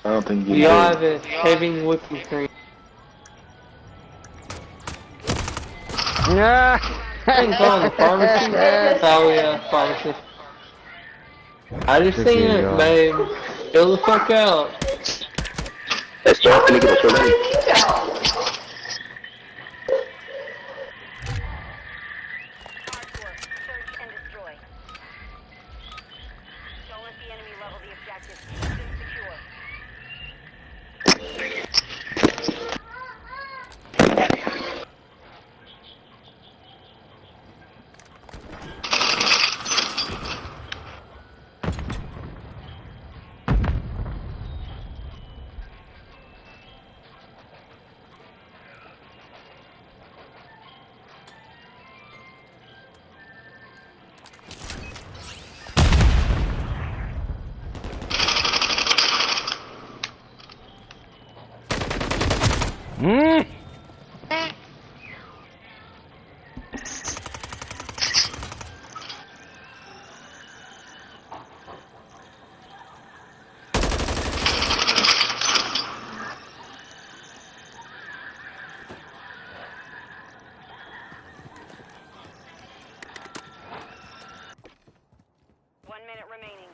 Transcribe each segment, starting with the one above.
I don't think you We do. all have a heavy whipping cream. Nah. I didn't call the pharmacy. Oh yeah, pharmacy. I just Good seen game, it, y'all. babe. Chill the fuck out. Esto va a tener que pasar ahí. Hardcore. Search and destroy. Don't let the enemy level the objective. Keep them secure. Mm. Remaining.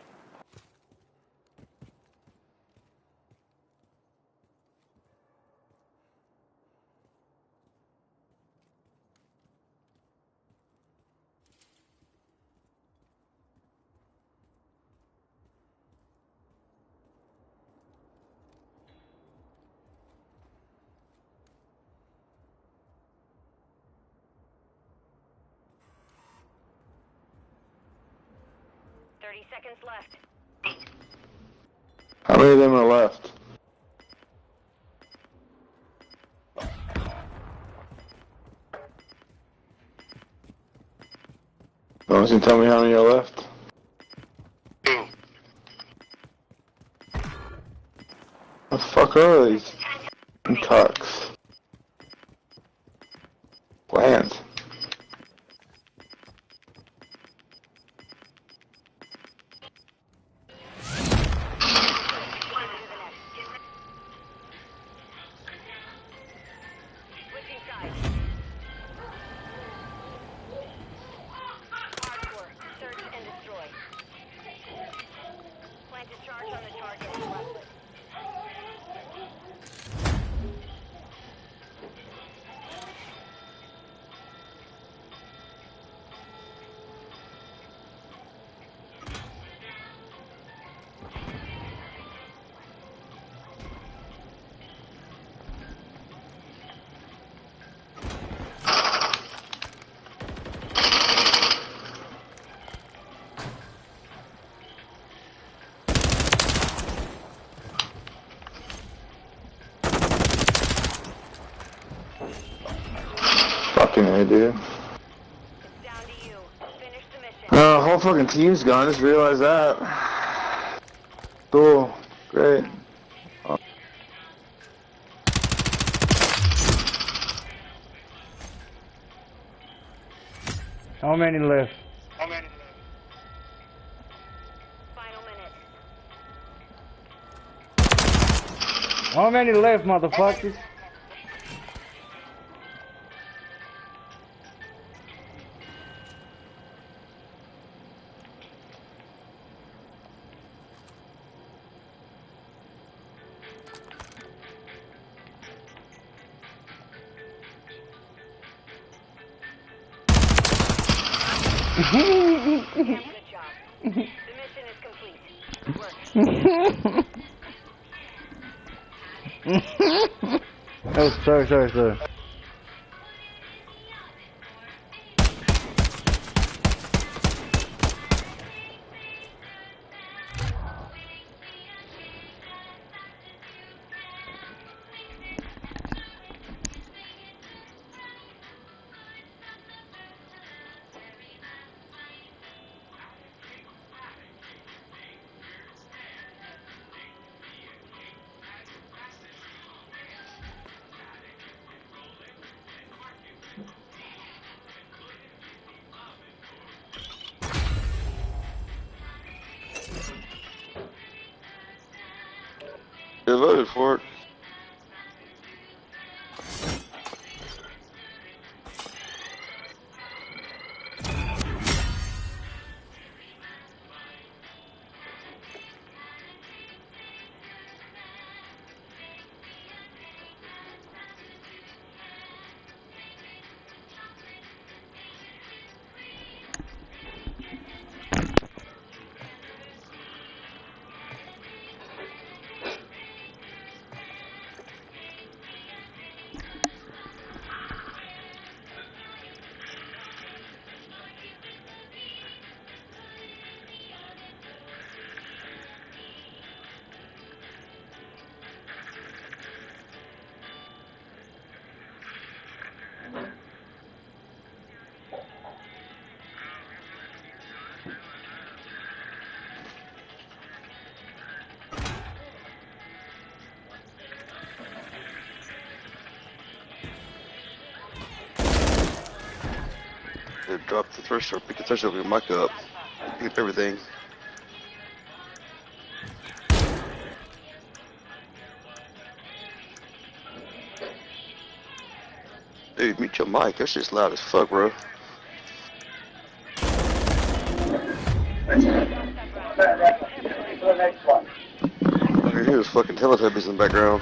Seconds left. How many of them are left? No one's gonna tell me how many are left. What the fuck are these? Cucks. Plant. Switching sides. Hardcore. Search and destroy. Plant a charge on the target and level it. Fucking A, dude. It's down to you. Finish the mission. Oh, whole fucking team's gone. I just realized that. Cool. Great. How many left? Final minute. How many left, motherfuckers? Good job. The mission is complete. Good work. Oh, sorry. They voted for it. They dropped the threshold, pick the threshold, your mic up. Pick up everything. Dude, mute your mic. That's just loud as fuck, bro. I can hear those fucking Teletubbies in the background.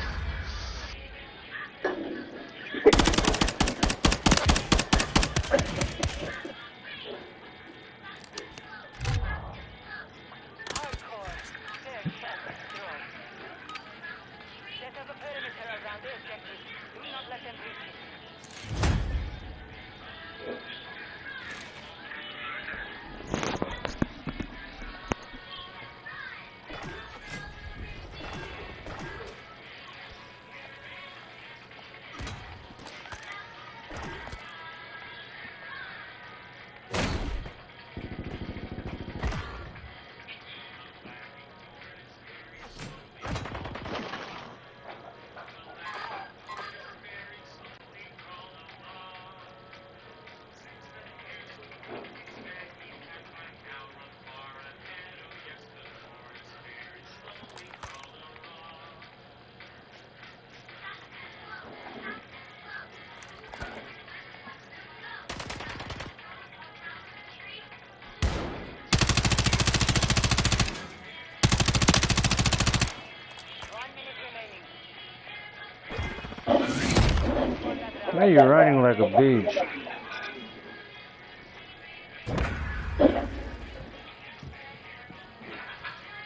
Now you're running like a bitch.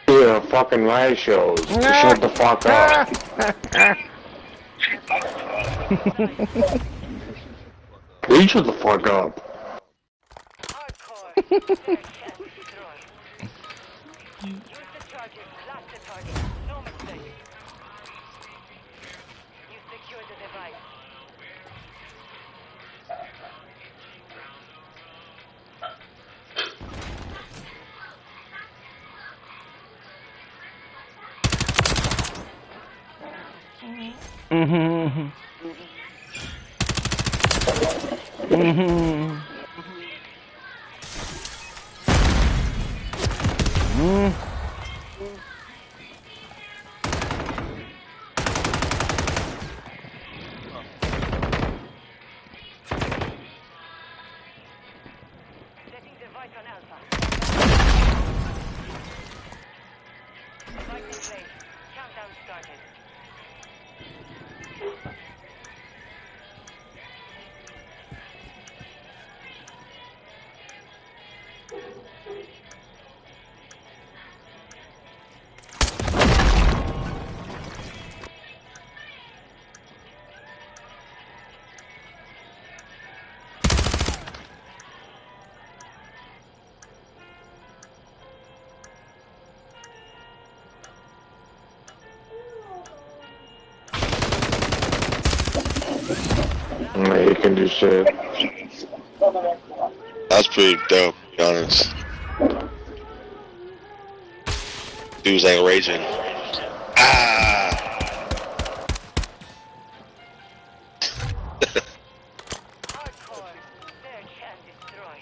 You're a fucking live show. Shut the fuck up. You shut the fuck up. Mhm. Mhm. Mhm. Setting device on Alpha. Device in place. Countdown started. Man, you can do shit. That's pretty dope, to be honest. He was like raging. Ah! Hardcore. Search and destroy.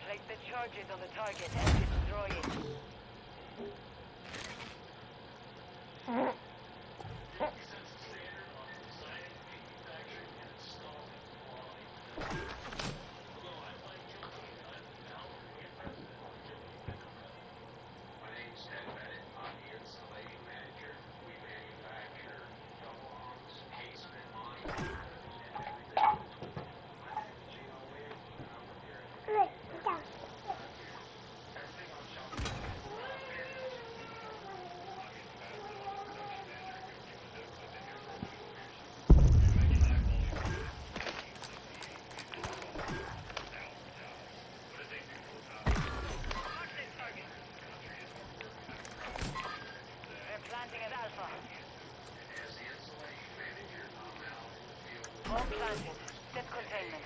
Place the charges on the target and destroy it. Bomb planted. Set containment.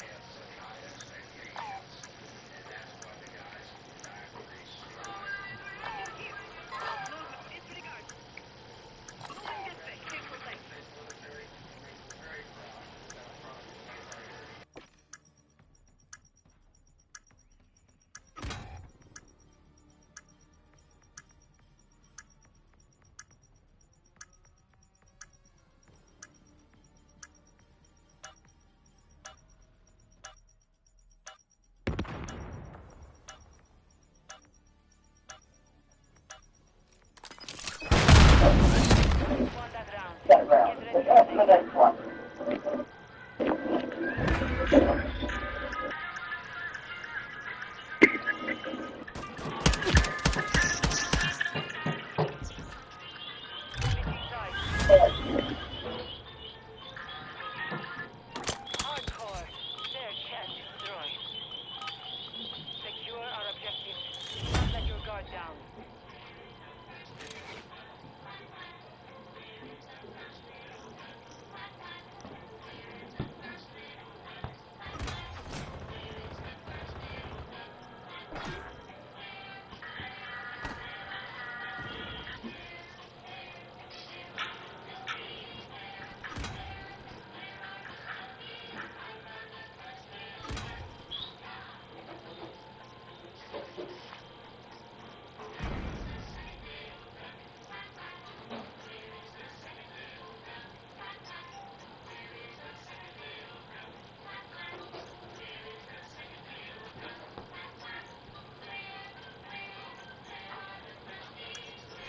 Won that round. Get ready for the next one. Switching sides. Hardcore. Search and destroy. Secure our objectives. Do not let your guard down.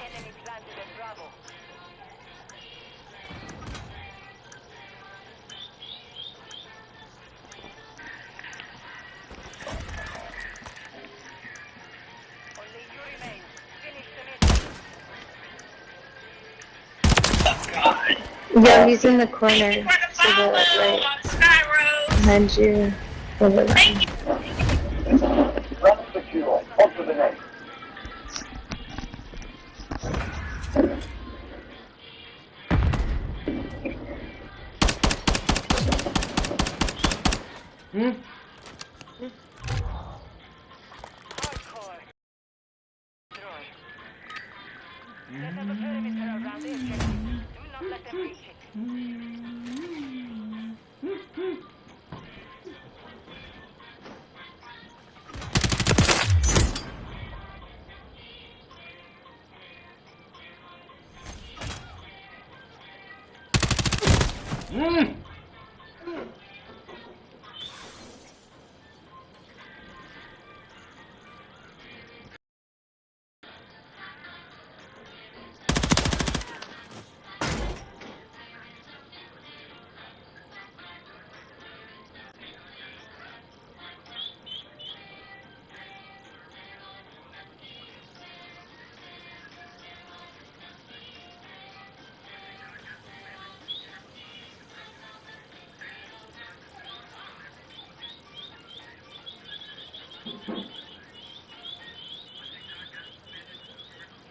Enemy planted at Bravo. Only you remain. Finish the mission. Yeah, he's in the corner to the right. Behind you. Over there. Run secure. On to the next. Hardcore. Destroy. Set up a perimeter around the objective. Do not let them reach it.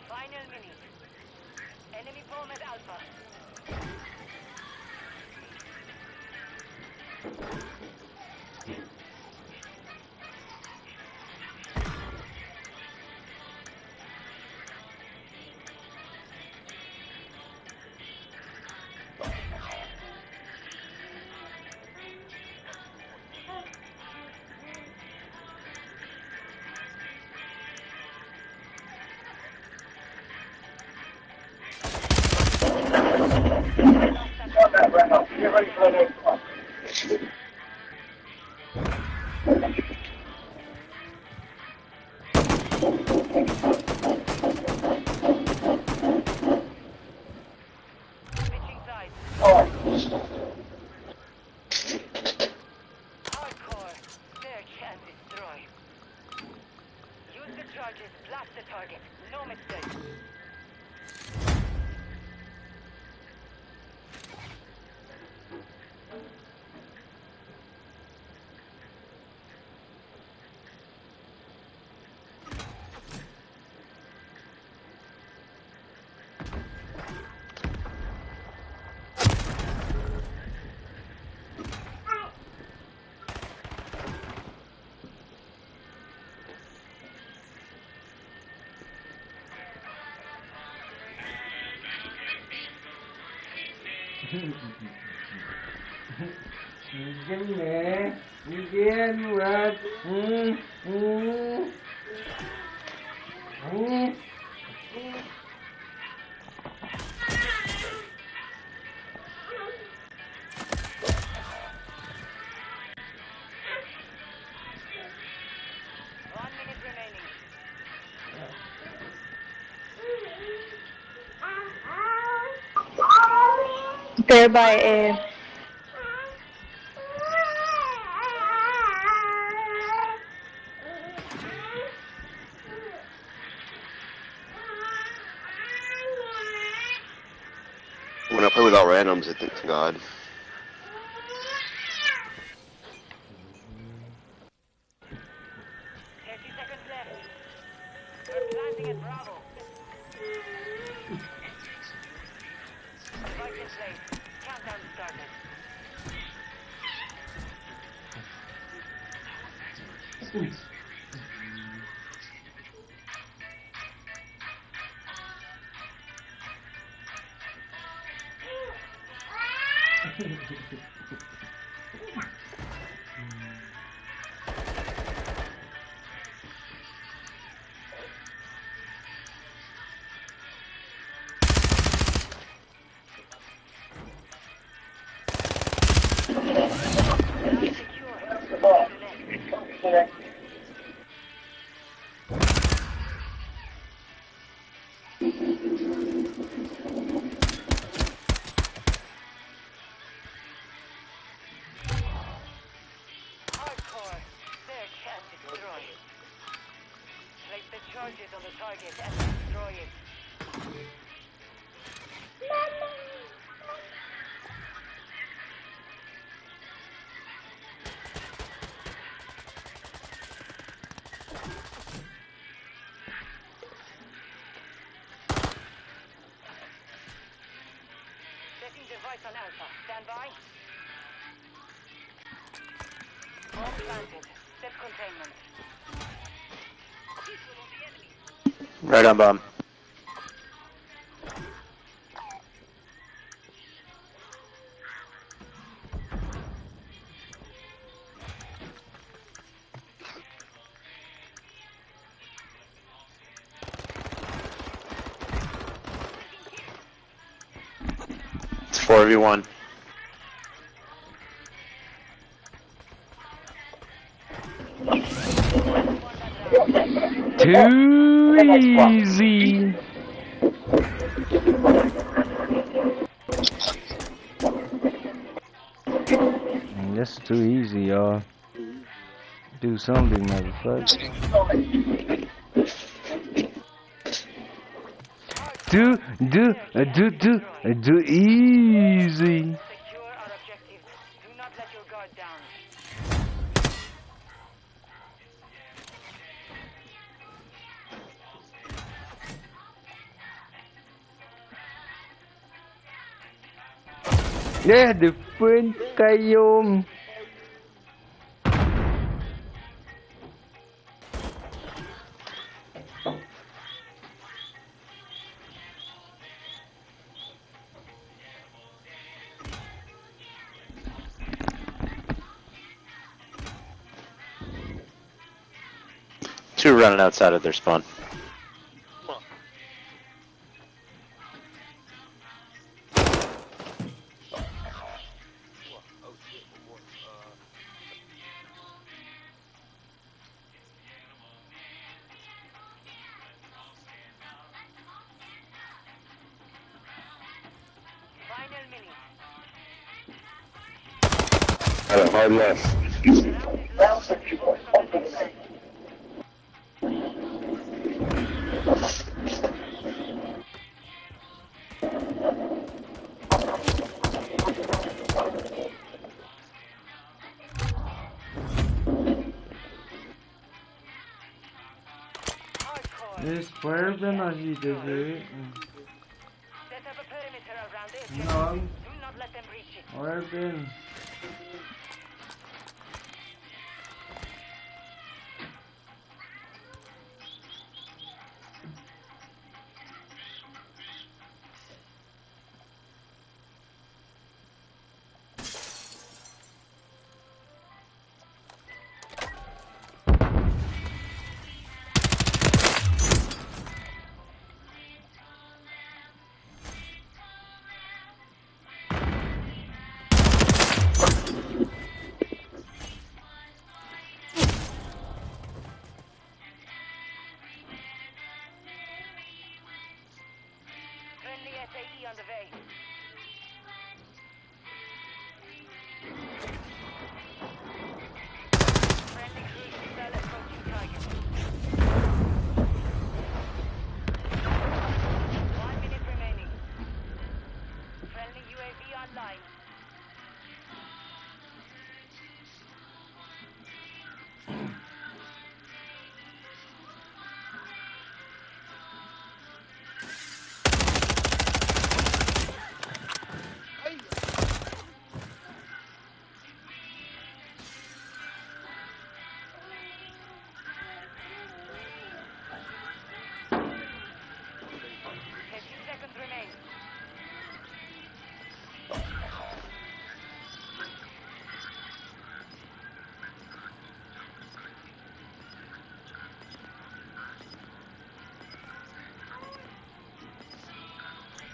Final minute. Enemy bomb at Alpha. Get ready for the next one. Switching sides. Alright. Hardcore. Search and destroy. Use the charges. Blast the target. No mistake. Gimana? Gian buat. They're by A. When I play without randoms, I think to God. Device on Alpha. Stand by. Bomb planted. Set containment. Right on, bomb. It's 4v1. Too easy. That's too easy, y'all. Do something, motherfucker. Do easy. Secure our objectives. Do not let your guard down. Yeah, different kayo. Two running outside of their spawn. Final minute. Hard left. Round secure. On to the next. Hardcore. This player been on you, Set up a perimeter around it. No, Do not let them breach it. where been? Enemy SAE on the way. Friendly cruise missile approaching target. 1 minute remaining. Friendly UAV online. Seconds remain.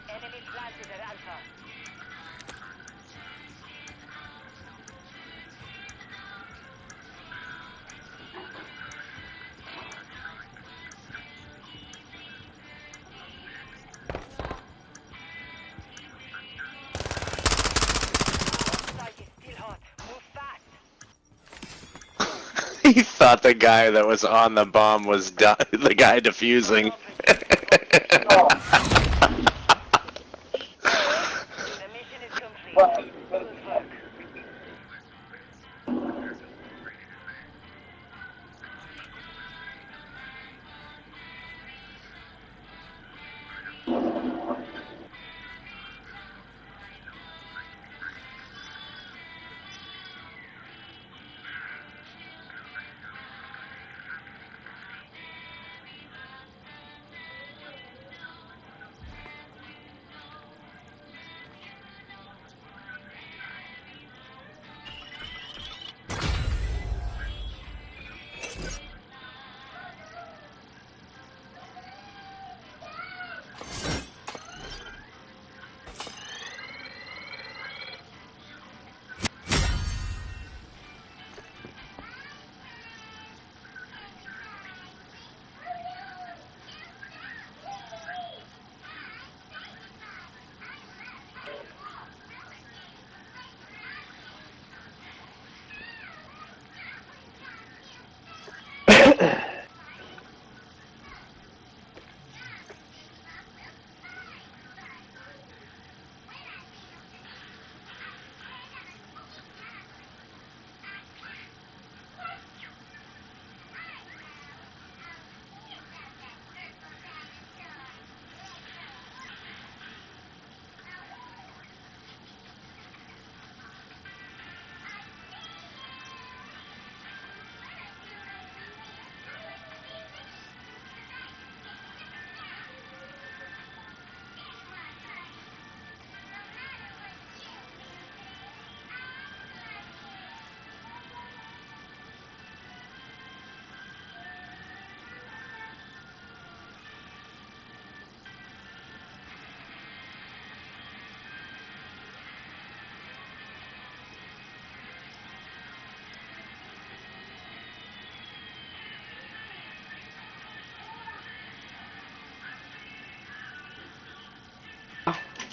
Enemy planted at Alpha. Site is still hot. Move fast. He thought the guy that was on the bomb was the guy defusing. The mission is complete. Good work.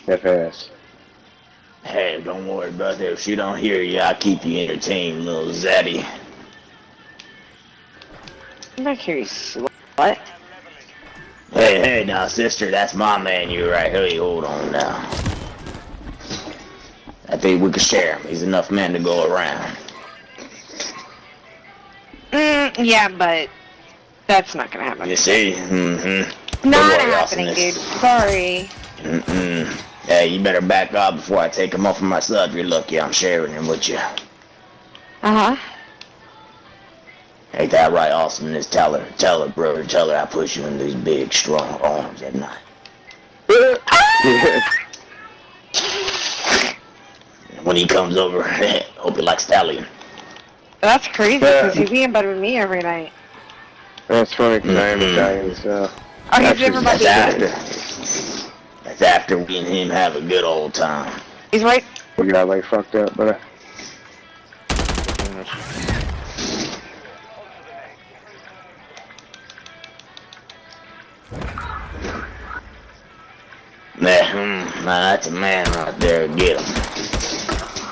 FS. Hey, don't worry, brother. If she don't hear you, I'll keep you entertained, little zaddy. I'm not curious. What? Hey, now, sister, that's my man. You right here. Hey, hold on now. I think we could share him. He's enough men to go around. Yeah, but that's not gonna happen. You see? Mm-hmm. Not happening, dude. Sorry. Hey, you better back up before I take him off for myself. You're lucky I'm sharing him with you. Uh-huh. Ain't that right, awesomeness? Tell her, brother, tell her I push you in these big, strong arms at night. When he comes over, hope he likes stallion. That's crazy, because he's eating better than me every night. That's funny because I am Italian, so. Oh, he's never my baby. That's after we and him have a good old time. He's right. We got like fucked up, but. Nah, that's a man right there. Get him.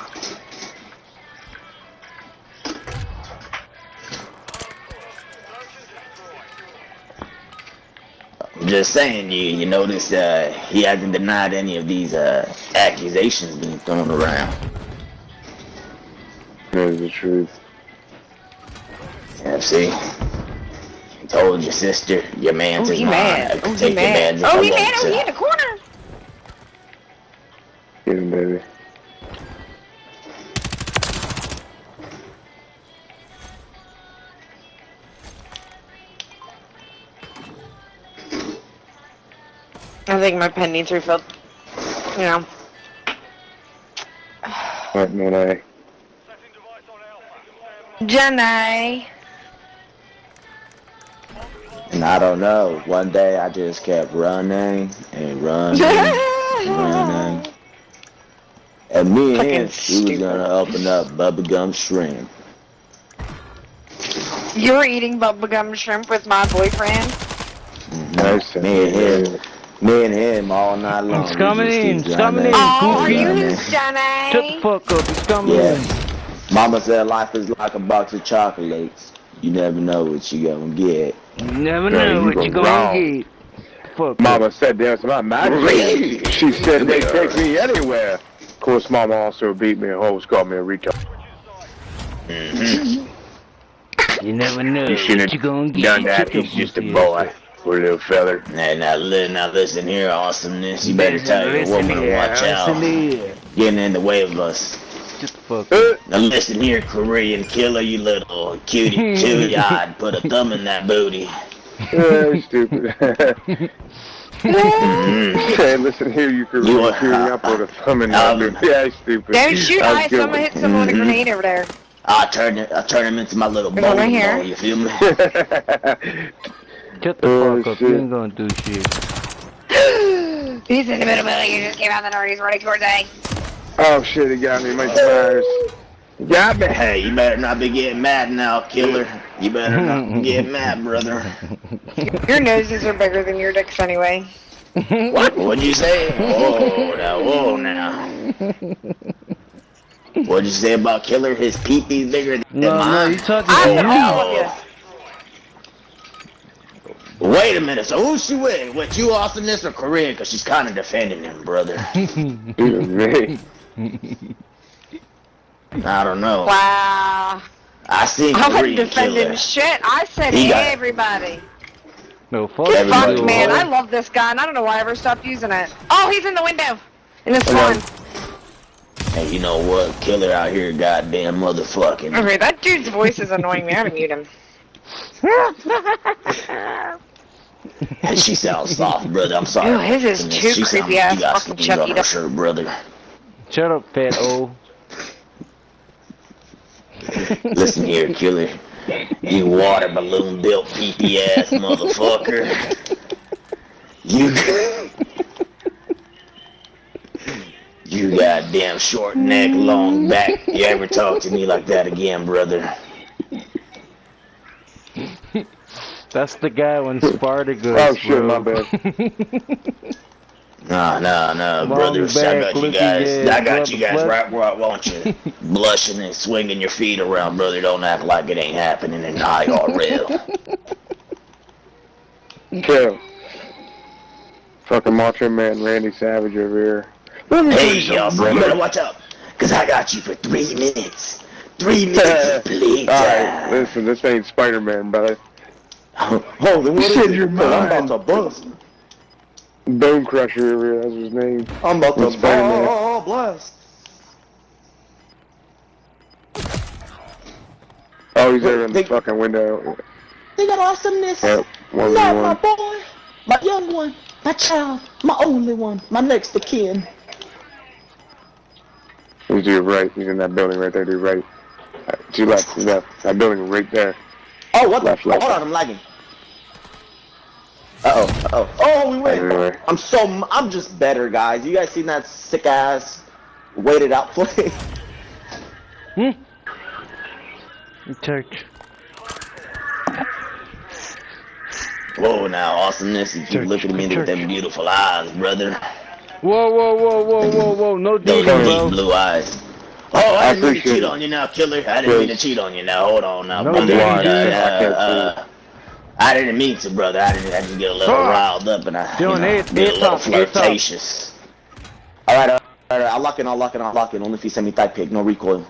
I'm just saying, you notice he hasn't denied any of these accusations being thrown around. That is the truth. Yeah, see? I told your sister, your man's Oh, is he mine. mad. I could Oh, he take your mad. man if I Oh, he wanted mad. Oh, to. he in the corner. Get him, baby. I think my pen needs refilled. You know. What, man? Jenny. And I don't know. One day I just kept running and running and running. And me and Fucking him, we was stupid. gonna open up bubblegum shrimp. You were eating bubblegum shrimp with my boyfriend? Nice. Me and him all night long. It's coming we just in, keep it's coming in. running Oh, are and you running. his Jenny? Shut the fuck up, it's coming in. Yeah. Mama said life is like a box of chocolates. You never know what you gonna get. You never Yeah, know you what you go gonna wrong. get. Fuck Mama up. said that's my magic. She said they take me anywhere. Of course, Mama also beat me and always called me a retard. You never know You shouldn't what you gonna have get. done that. Shut up, He's just a pussy boy. ass. Poor little feather. Now listen here, awesomeness. You better tell your Listen woman to here, watch out. listen here. Getting in the way of us. Shut the fuck up. Now listen here, Korean killer, you little cutie cutie-eyed. Put a thumb in that booty. Yeah, stupid. Hey, listen here, you can really shooting up with a thumb in that dude. Yeah, stupid. Don't shoot, That was I good someone one. hit someone with a grenade over there. I turn him into my little There's one right bowling here. ball, you feel me? Shut the Oh, fuck up, shit. you ain't gonna do shit. He's in the middle building, he just came out the door, he's running towards A. Oh shit, he got me, Mike Myers. He got me. Hey, you better not be getting mad now, killer. You better not get mad, brother. Your noses are bigger than your dicks anyway. What? What'd you say? Whoa now. What'd you say about killer? His pee-pee's bigger than No, mine? you talking I to hit all of you. you. Wait a minute, so who's she with? What, you awesomeness or Korean? Because she's kind of defending him, brother. Even me. I don't know. Wow. I seen I wasn't Korean defending killer. shit, I said He got- everybody. No, fuck Get Everybody fucked, will man. hold. I love this gun. I don't know why I ever stopped using it. Oh, he's in the window. In this one. Hey, you know what? Killer out here, goddamn motherfucking. Okay, that dude's voice is annoying me. I'm gonna mute him. She sounds soft, brother. I'm sorry. Ew, his is too She sounds- creepy ass you got fucking stains on Chucky her dog. shirt, brother. Shut up, fat O. Listen here, killer. You water balloon built pee-pee ass motherfucker. You goddamn short neck, long back. You ever talk to me like that again, brother? That's the guy when Sparta goes. Oh shit, bro. my bad. No, Long brother. I back, got you looking guys. good, I got you guys blood. right where I want you. Blushing and swinging your feet around, brother. Don't act like it ain't happening in IRL. Kill. Fucking Macho Man Randy Savage over here. Hey, y'all, you better watch out, cause I got you for 3 minutes. 3 minutes, please. Alright, listen, this ain't Spider-Man, brother. Oh, then what Shit, is you're it? I'm mine. about to bust. Bone Crusher over here, that's his name. I'm about to With Spider-Man. blast. Oh, he's there in the They- fucking window. They got awesomeness. Yep, one Not v my one. boy, my young one, my child, my only one, my next of kin. He's to your right, he's in that building right there, to your right. To your left, that building right there. Oh, what Left, the? left. Hold on, I'm lagging. Uh-oh. Oh, we win. Anyway. I'm just better, guys. You guys seen that sick ass waited out play? Church. Whoa, now, awesomeness. You keep looking at me with them beautiful eyes, brother. Whoa. No Those duty, deep bro. blue eyes. Oh, I didn't mean to appreciate cheat it. on you now, killer. I didn't mean to cheat on you now. Hold on now, No I'm brother. blind, duty, so dude. I can't see. I didn't mean to, brother. I just get a little Fuck. riled up and I, Doing it, get a little A-top. flirtatious. Alright, I'll lock in. Only if you send me thigh pic, no recoil.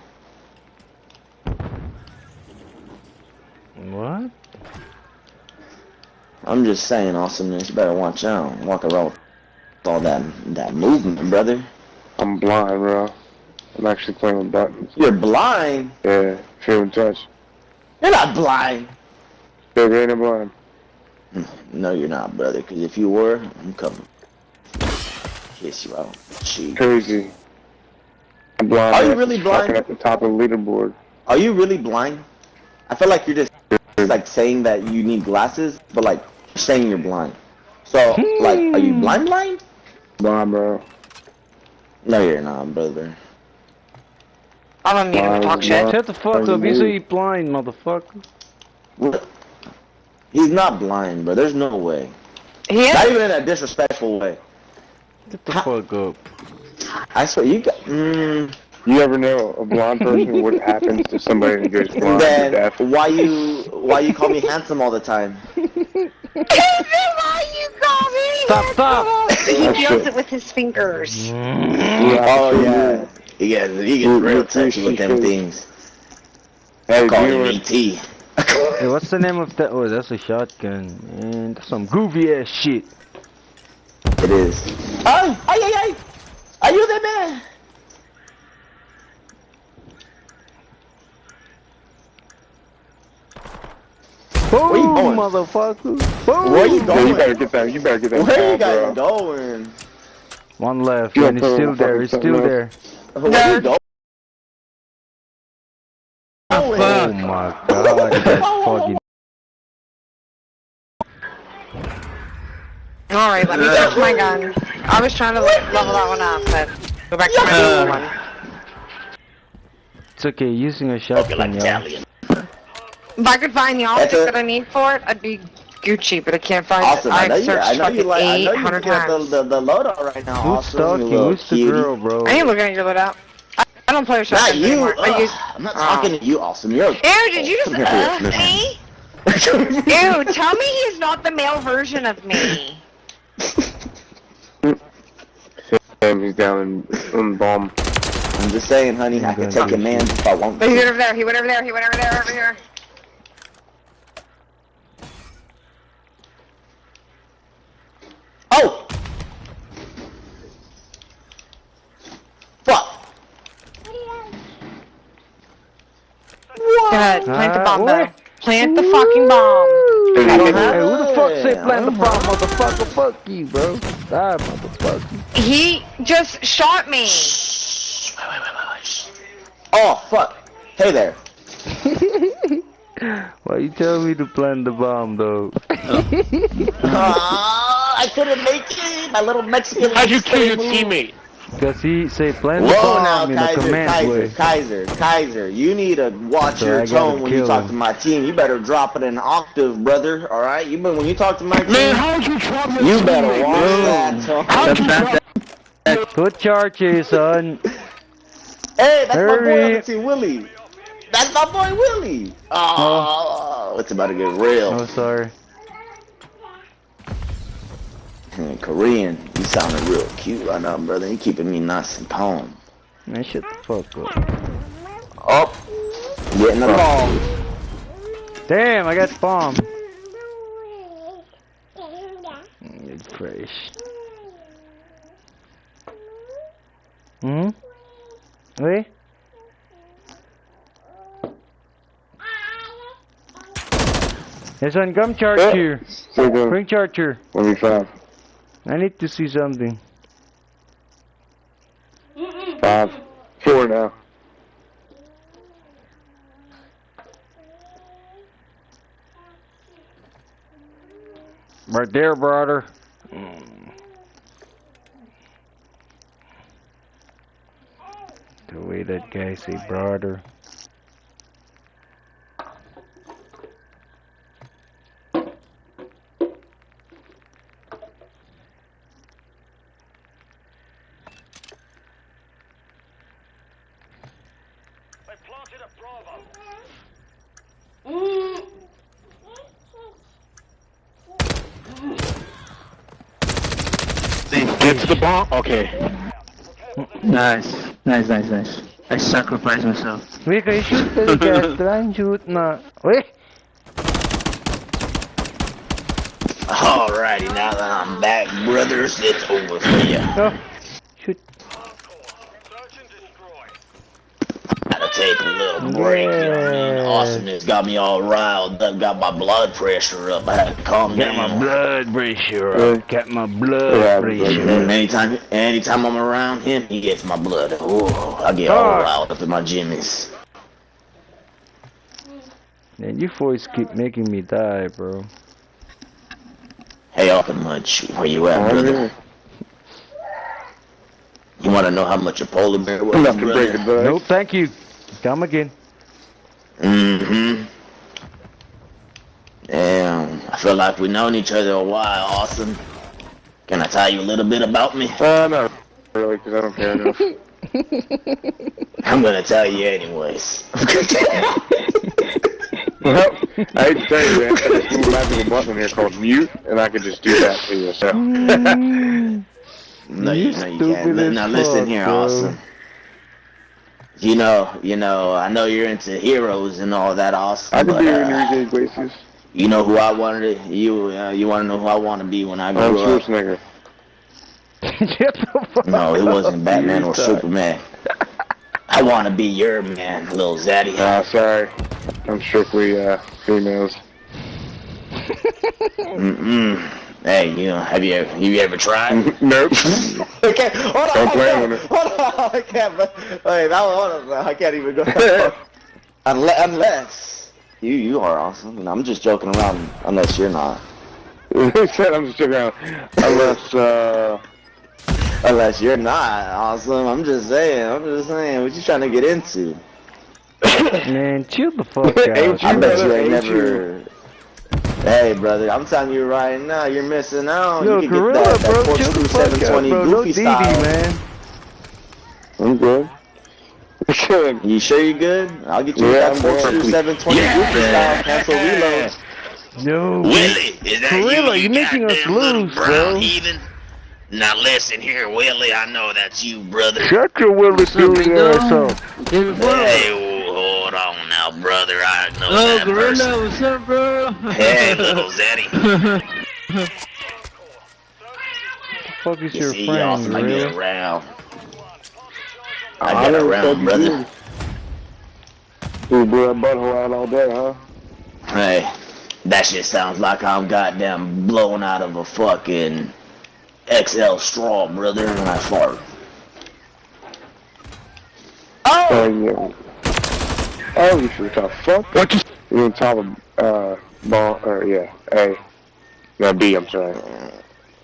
What? I'm just saying, awesomeness. You better watch out. Walk around with all that movement, brother. I'm blind, bro. I'm actually playing with buttons. You're blind. Yeah, feel and touch. You're not blind. Baby, ain't blind. No, you're not, brother. Because if you were, I'm coming. Kiss you out. Cheek. Crazy. I'm blind. Are you man. really Just blind? fucking at the top of the leaderboard. Are you really blind? I feel like you're just like saying that you need glasses, but like saying you're blind. So like, are you blind? Blind, bro. No, you're not, brother. I'm gonna mute him to talk shit. Shut the fuck up. You say you blind, motherfucker. What? He's not blind, bro. There's no way. He Not is? even in a disrespectful way. Get the fuck up. I swear, you got. You ever know a blind person, what happens to somebody that goes blind or Then deaf? why you call me handsome all the time? Why you call me? Stop. He does it with his fingers. Oh yeah, he gets real touchy with them things. Hey, Call do him you ET. Hey, what's the name of that? Oh, that's a shotgun. Man, that's some goofy ass shit. It is. Ay! Are you the man? Boom, you going? motherfucker. Boom. Where you Yeah, going? you better get that. You better get that. Where you ball, guys bro. going? One left, You and it's don't still put there. fucking It's still something there. Where you going? Oh my god, that's fucking. Alright, let me fix my gun. I was trying to level that one up, but go back to my normal one. It's okay, using a Okay, shotgun, like yo. Italian. If I could find the optic That's that I need for it, I'd be Gucci, but I can't find Awesome. it. I've searched I know you fucking like. I know you 800 looking at times. the loadout right now. Who's Awesome, talking? you little Who's the cutie. girl, bro? I ain't looking at your loadout. I don't play with Not shotguns you. anymore. I use... I'm not talking to you, Awesome. You're. Ew, did you just me? Ew, tell me he's not the male version of me. Sam, he's down in bomb. I'm just saying, honey. I can take a man if I want But he went to. over there, he went over there, over here. Oh! Fuck! Go ahead, plant the bomb there. Plant the fucking bomb. Hey, who the fuck say plant the bomb, motherfucker? Fuck you, bro. Die, motherfucker. He just shot me. Oh, fuck. Hey there. Why you telling me to plant the bomb, though? I couldn't make it. My little Mexican. How'd you kill your teammate? Because he say plant the Whoa now, bomb in a command way. Kaiser, you need to watch So your I gotta tone when you kill talk him. to my team. You better drop it an octave, brother. All right, when you talk to my team, Man, how'd you drop your you better teammate, watch man? that tone. How'd you drop? Put charges, son. Hey, that's my boy on Hurry. the team, Willie. That's my boy, Willie. Oh, it's about to get real. Oh, sorry. Korean, you sounding real cute right now, brother. You keeping me nice and calm. Man, shut the fuck up. Oh, getting the ball. Damn, I got bomb. It's fresh. Hmm? Wait? Hey son, come charge here. So good. Bring charger. 1v5. I need to see something. 5. 4 now. Right there, brother. The way that guy say brother. get to the bomb? Okay. Nice. I sacrificed myself. Weh, kayo shoot kayo guys. Try shoot na. Weh! Alrighty, now that I'm back, brothers, it's over for you. Oh, shoot. Gotta take a little break, you know what I mean? Yeah. Awesomeness got me all riled up, got my blood pressure up. I had to calm Got down. my blood pressure up. Got my blood pressure And up. anytime I'm around him, he gets my blood. Oh, I get all riled up in my jimmies. Man, you boys keep making me die, bro. Hey, up and much, where you at, brother? You wanna know how much a polar bear was, Enough to break it, brother? bud. No, thank you. Come again. Mm-hmm. Damn, I feel like we've known each other a while, Awesome. Can I tell you a little bit about me? No, really, because I don't care enough. I'm gonna tell you anyways. Well, I hate to tell you, man, I just moved back to a button here called mute, and I could just do that for you, so. No, you can't. Now listen here, bro. Awesome. You know, I know you're into heroes and all that, Awesome. I could but, be in Enrique Iglesias. you know who I wanted to, you wanna know who I wanna be when I grow up? Schwarzenegger. Get the fuck No, it wasn't up, Batman you or suck. Superman. I wanna be your man, little Zaddy. Sorry. I'm strictly, females. Hey, have you ever tried? Nope. Okay, hold on. Don't play with it. Hold on, I can't. Wait, hold on. I can't even go. Unless you are Awesome. And I'm just joking around. Unless you're not. He said I'm just joking around. Unless you're not Awesome. I'm just saying. What you trying to get into? Man, chill the fuck Ain't out. you, I bet you brother, ain't ain't never. Hey, brother, I'm telling you right now, you're missing out. Yo, You can Gorilla, get that bro, Corkscrew chill the fuck out, 720 bro. No goofy DD, style. man. I'm good. You sure you good? I'll get you Yeah, that I'm Corkscrew good. 720 goofy style. Cancel reload. No. Willie, is that Gorilla, you you're making us goddamn little lose, brown bro. heathen? Now listen here, Willie, I know that's you, brother. Shut your Willie Dooley ass up. Hey, hold on now, brother, I know that Gorilla, person. what's up, bro? Hey, little Zeddy. Fuck is You your see, friend, Awesome, I get Gorilla? around. I I get never around, said you brother. did. You blew that butthole out all day, huh? Hey, that shit sounds like I'm goddamn blown out of a fucking XL straw, brother, and I fart. Oh, yeah. Oh, you should talk. Fuck. What you on top of, ball, or, yeah, A. No, B, I'm sorry.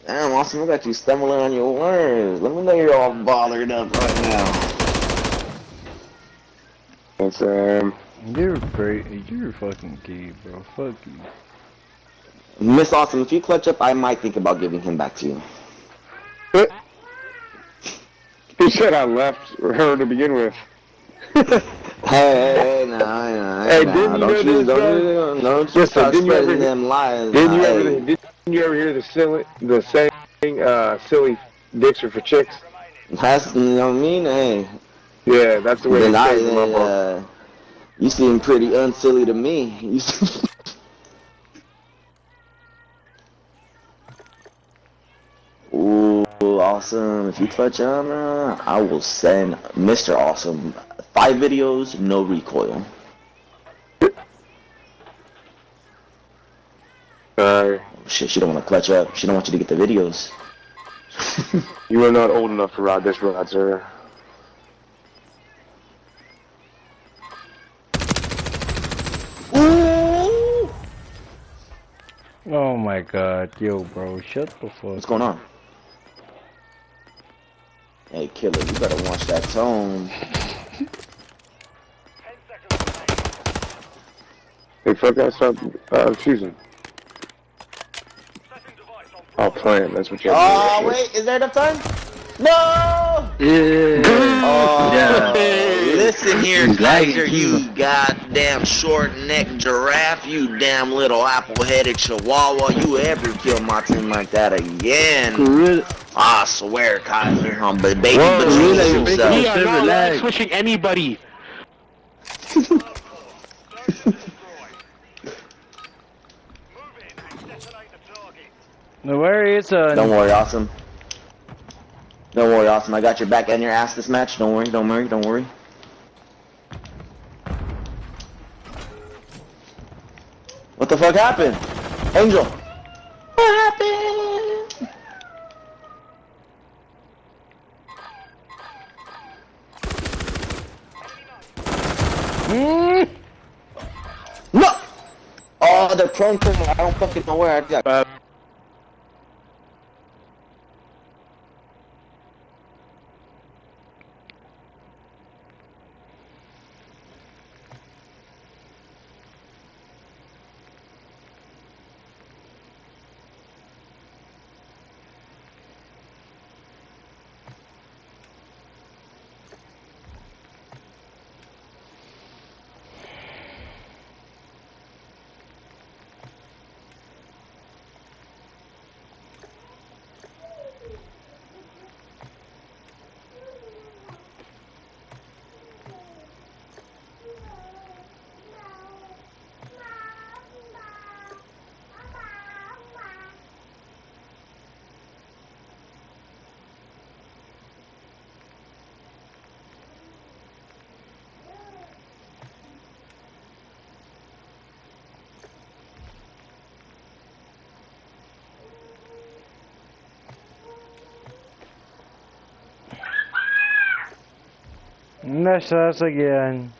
Damn, Awesome, I got you stumbling on your words. Let me know you're all bothered up right now. It's, You're great. You're fucking gay, bro. Fuck you. Miss Awesome, if you clutch up, I might think about giving him back to you. He said I left her to begin with. Hey, no. Hey, didn't you know this, bro? Don't you start Didn't you ever- spreading them lies. Didn't you Hey. ever hear the saying, silly dicks are for chicks? That's, you know what I mean? Hey. Yeah, that's the way Then they I, say it in my book. you seem pretty unsilly to me. You seem Ooh, Awesome. If you clutch on, I will send Mr. Awesome 5 videos, no recoil. Shit, she don't want to clutch up. She don't want you to get the videos. You are not old enough to ride this ride, sir. Ooh! Oh my god. Yo, bro. Shut the fuck What's going on? Hey, killer, you better watch that tone. Hey, fuck that stuff, choosing. Oh, plan, that's what you have to do. Oh, wait, is there enough time? No! Yeah. Oh, Yeah. listen here, He's lagging, Kaiser, you goddamn short-necked giraffe, you damn little apple-headed chihuahua, you ever kill my team like that again? Gorilla, I swear, Kaiser, I'm the baby Whoa, bejesus relax, himself. we are not relax. switching anybody. Where is Don't worry, Awesome. Don't worry, Awesome. I got your back and your ass this match. Don't worry, don't worry, don't worry. What the fuck happened? Angel! What happened? No! Oh, they're prone to me. I don't fucking know where I got. That's us again.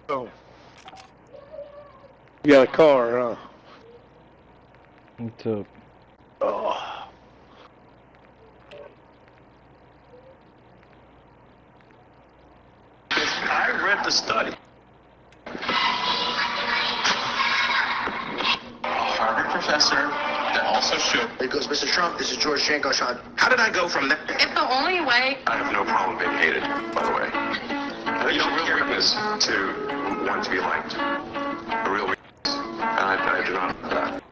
Oh. You got a car, huh? What's up? Oh. I read the study. Harvard professor that also showed. There goes Mr. Trump. This is George Shankoshon. How did I go from that? It's the only way. I have no problem being hated, by the way. There's a real weakness to want to be liked. A real weakness. And I do not know that.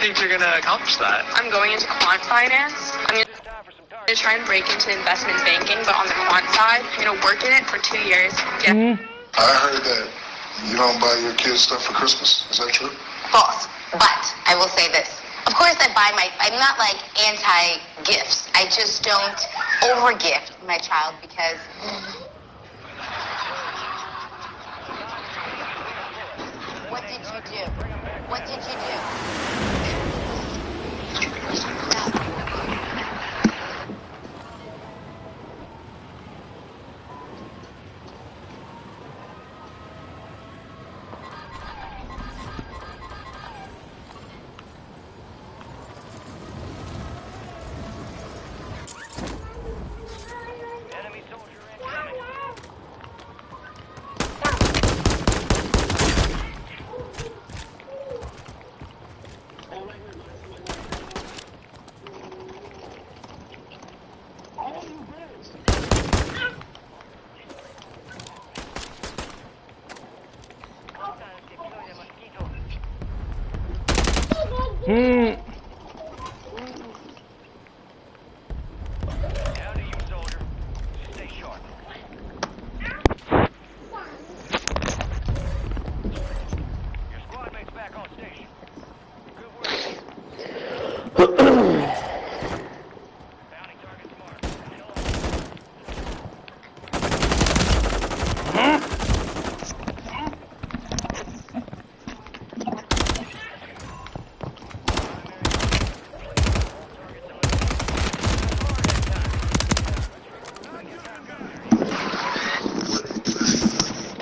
think you're gonna accomplish that? I'm going into quant finance. I'm gonna try and break into investment banking, but on the quant side, I'm gonna work in it for 2 years. Yeah. I heard that you don't buy your kids stuff for Christmas. Is that true? False. But I will say this. Of course I'm not like anti-gifts. I just don't over-gift my child because... What did you do? What did you do?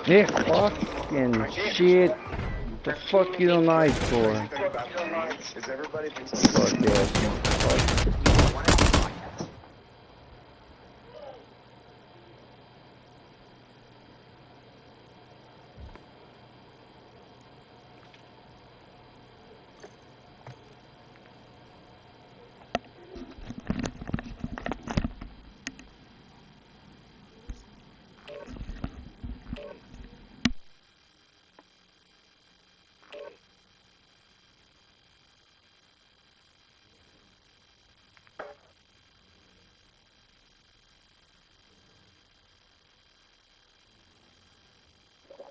Yeah, fucking shit. The fuck you don't like for? Fuck yes, motherfucker.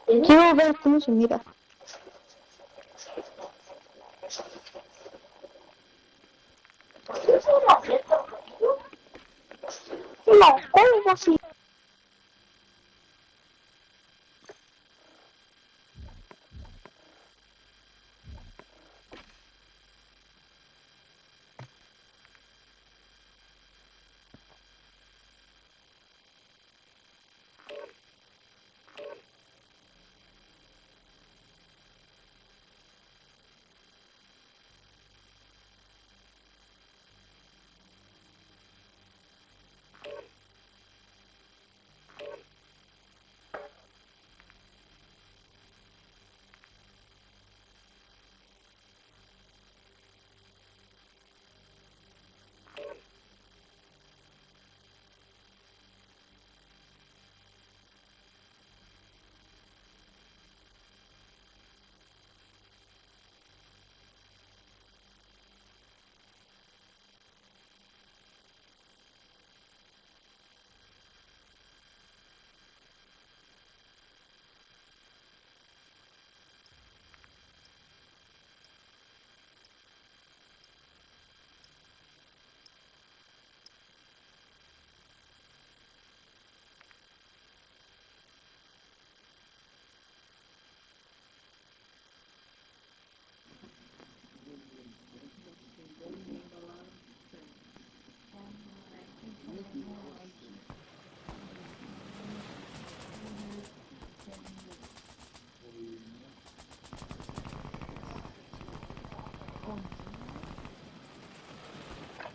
Quiero ver cómo se mira. No, ¿cómo así?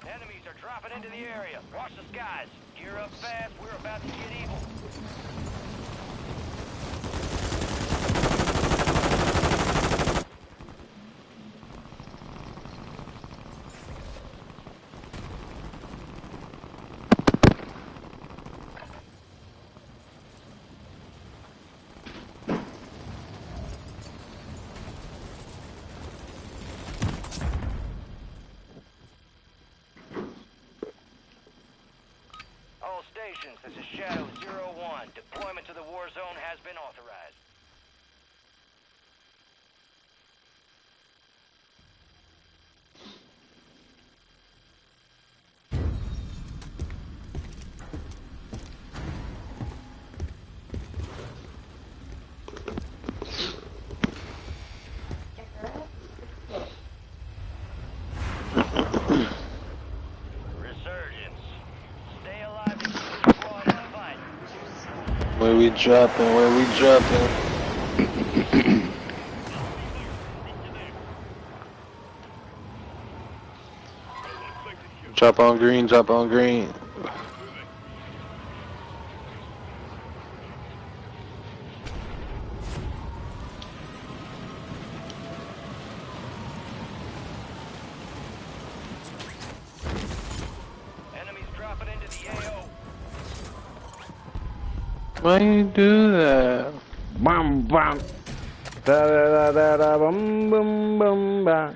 Enemies are dropping into the area. Watch the skies. Gear up fast. We're about to get evil. all stations. This is Shadow 01. Deployment to the war zone has been authorized. Where we dropping? Where we dropping? Drop on green, drop on green. Enemies dropping into the AO. Why you do that? Bam bam. Da da da da bum bum bum bam.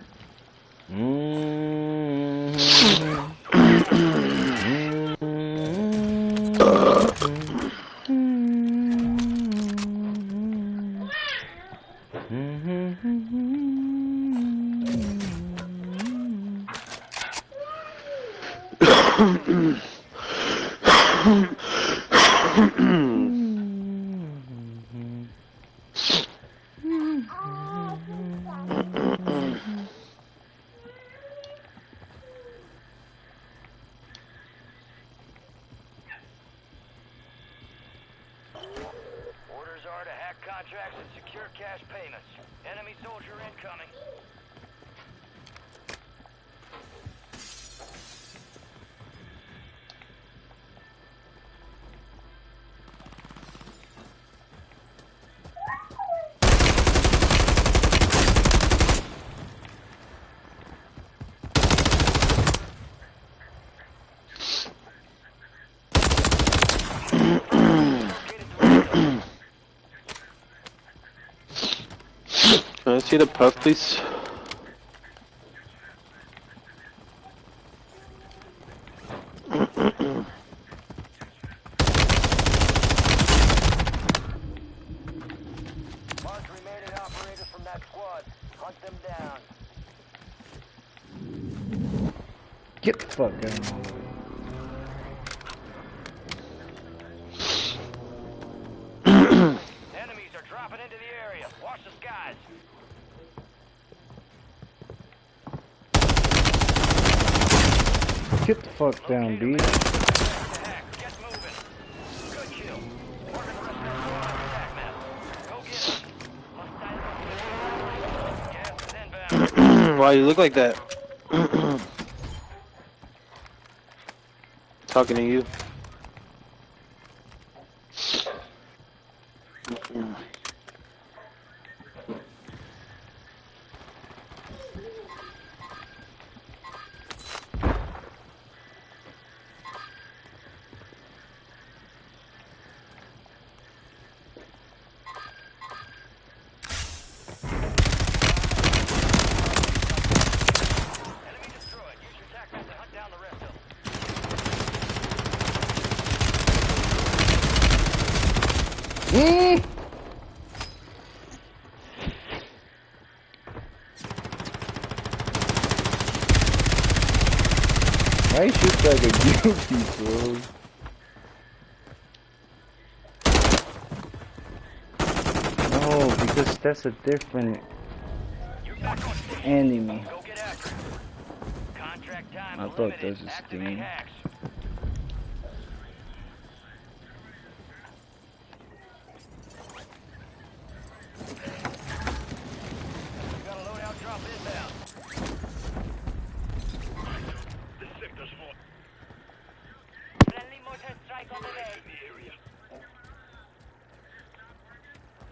Orders are to hack contracts and secure cash payments. Enemy soldier incoming. Can I see the puff, please? Mark remaining operators from that squad. Hunt them down. Get the fuck out. Enemies are dropping into the area. Watch the skies. Get the fuck down, dude. Get moving. Good kill. Working the rest of that squad on the attack map. Go get them. Gas is inbound. Why you look like that? Talking to you. Enemy destroyed. Use your attack map to hunt down the rest of them. Why you shoot like a goofy, bro? No, because that's a different enemy. Go get after it. Contract time I thought limited. that was a Activate sting. hacks. We got a loadout drop inbound. Friendly mortar strike on the way.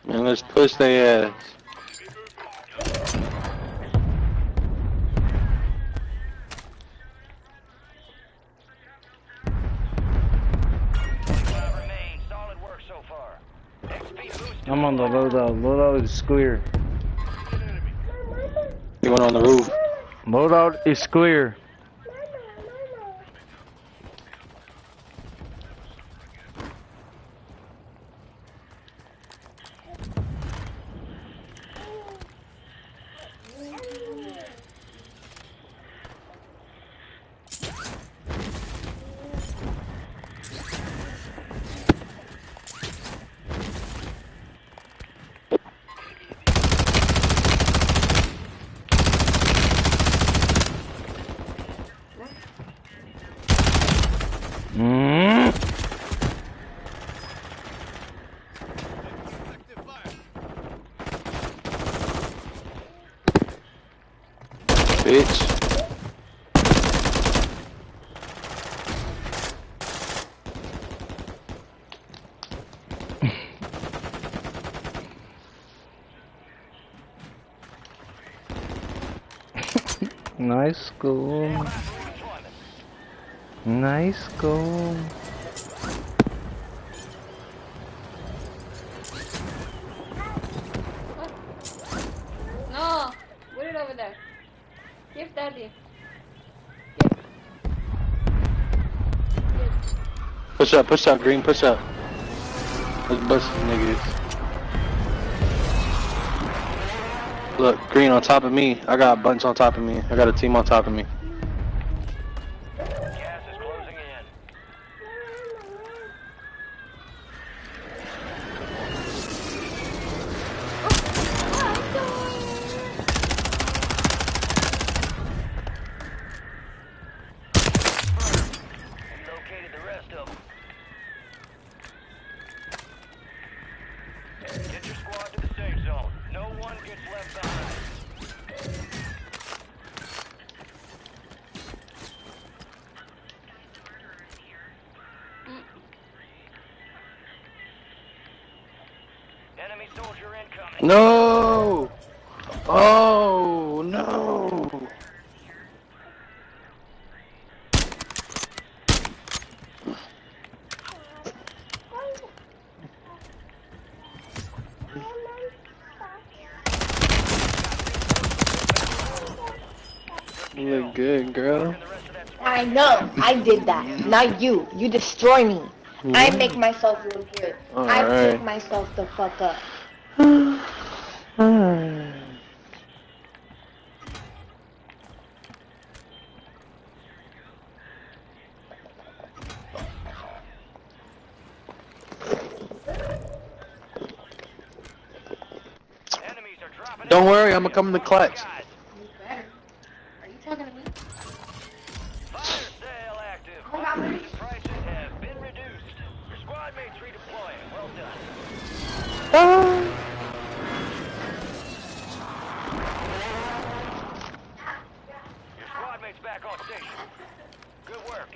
Man, let's push their ass. Remain. Solid work so far. XP boost. I'm on the loadout. Loadout is clear. You went on the roof. Loadout is clear. bitch. Nice goal. Nice goal. No, put it over there. Give daddy. Push up, Green, push up. Let's bust these niggas. Look, Green on top of me. I got a bunch on top of me. I got a team on top of me. Gas is closing in. Located the rest of them. Get your squad to the safe zone. No one gets left behind. Enemy soldier incoming. No! Oh, no! You look good, girl. I know. I did that. Not you. You destroy me. I make myself look good. I Alright. pick myself the fuck up. Don't worry, I'm gonna come in the clutch. Are you talking to me? Fire sale active. Prices have been reduced. Your squad mates redeploying. Well done. Your squad mates back on station. Good work.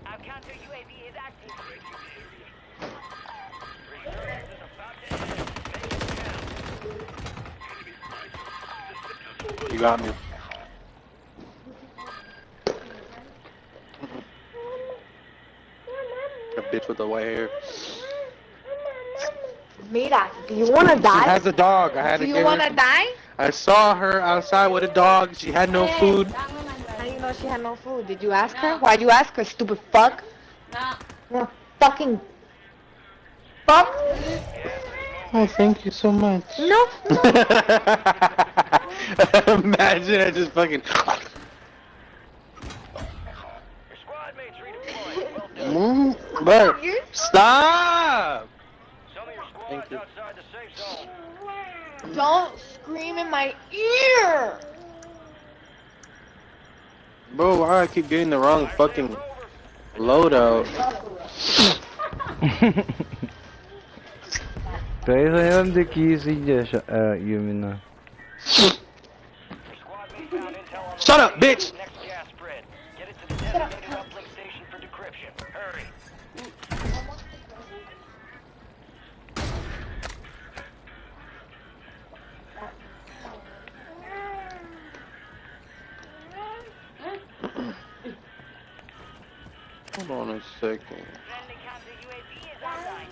Our counter UAV is active. Resurgence is about to end. Make it count. You got me. A bitch with the white hair. Mira, do you wanna She die? has a dog. I had Do to you get wanna her. die? I saw her outside with a dog. She had no food. How do you know she had no food? Did you ask her? Why'd you ask her, stupid fuck? No. No, fucking fuck. Oh, thank you so much. No. Imagine I just fucking. Your squad mates redeploying. Well done. Bro, stop! Some of your squads outside the safe zone. Don't scream in my ear. Bro, why I keep getting the wrong fucking loadout? Kaysa de ki iyice Yumina. Shut up, bitch! Next gas spread. Get it to the designated uplink station for decryption. Hurry. Hold on a second. Friendly counter UAV is online.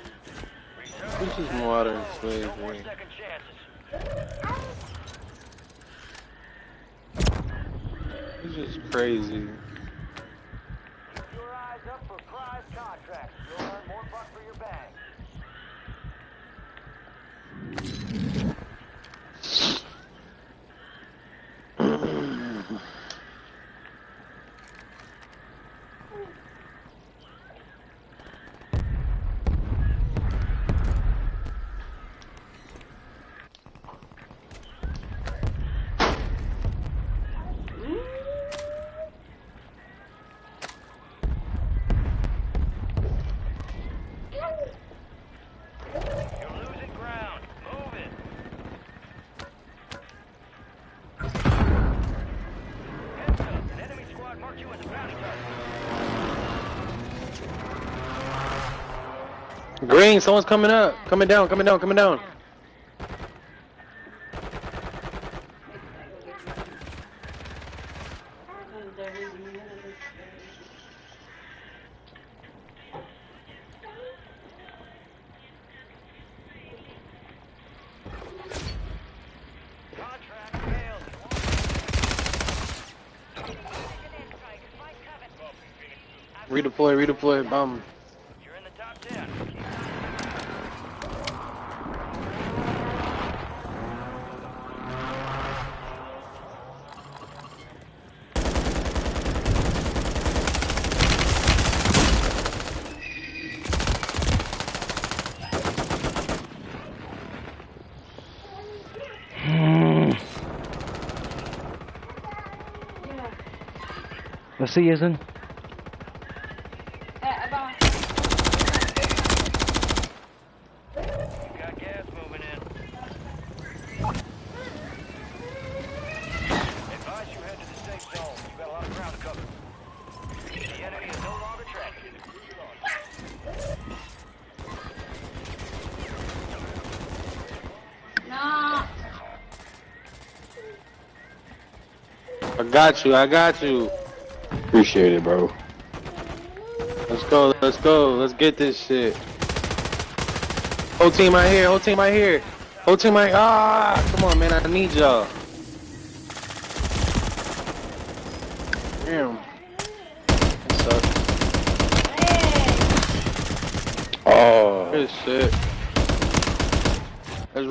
This is modern slavery. Second chances. This is crazy. Keep your eyes up for prize contracts. You'll earn more buck for your bag. Green, someone's coming up. Coming down, coming down, coming down. Redeploy, redeploy, bomb. You're in the top 10. Let's see, isn't? Got gas moving in. Advise you head to the safe zone. You got a lot of ground to cover. The enemy is no longer tracking. No. I got you, I got you. Appreciate it, bro. Let's go, let's go. Let's get this shit. Whole team right here, whole team right here. Whole team right. Ah, come on, man. I need y'all. Damn. That sucks. Oh. Good shit. That's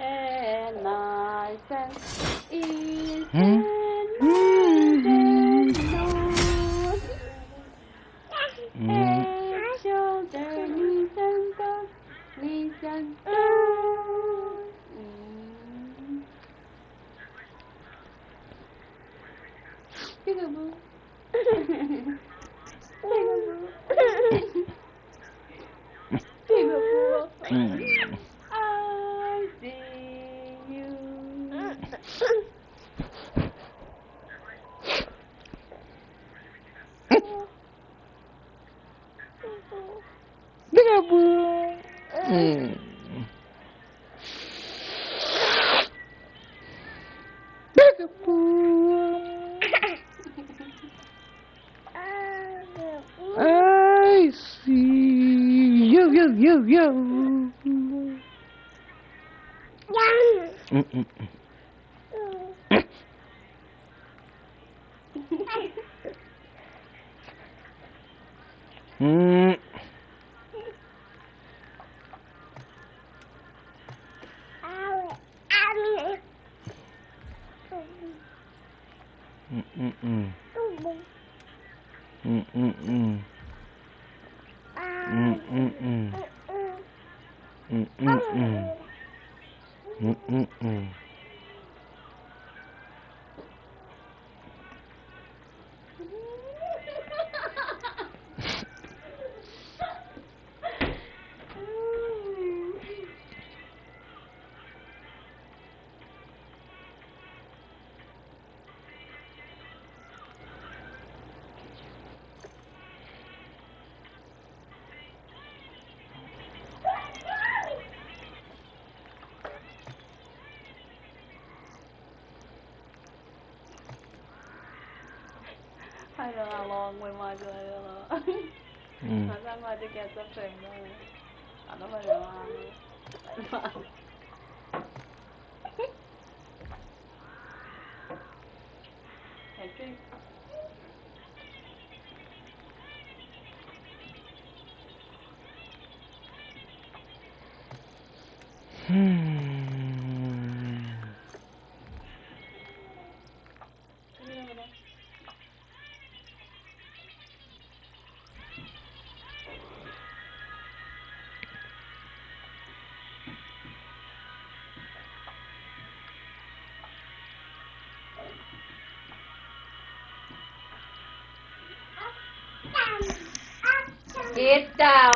And my friend is shoulder, knees and toes, knees and toes. Peekaboo. Peekaboo. Peekaboo. I see you. Peekaboo. I see you, you. I don't know how long we might do it. I don't know to get something. I don't know. Hey, Get down.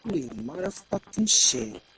Holy motherfucking shit.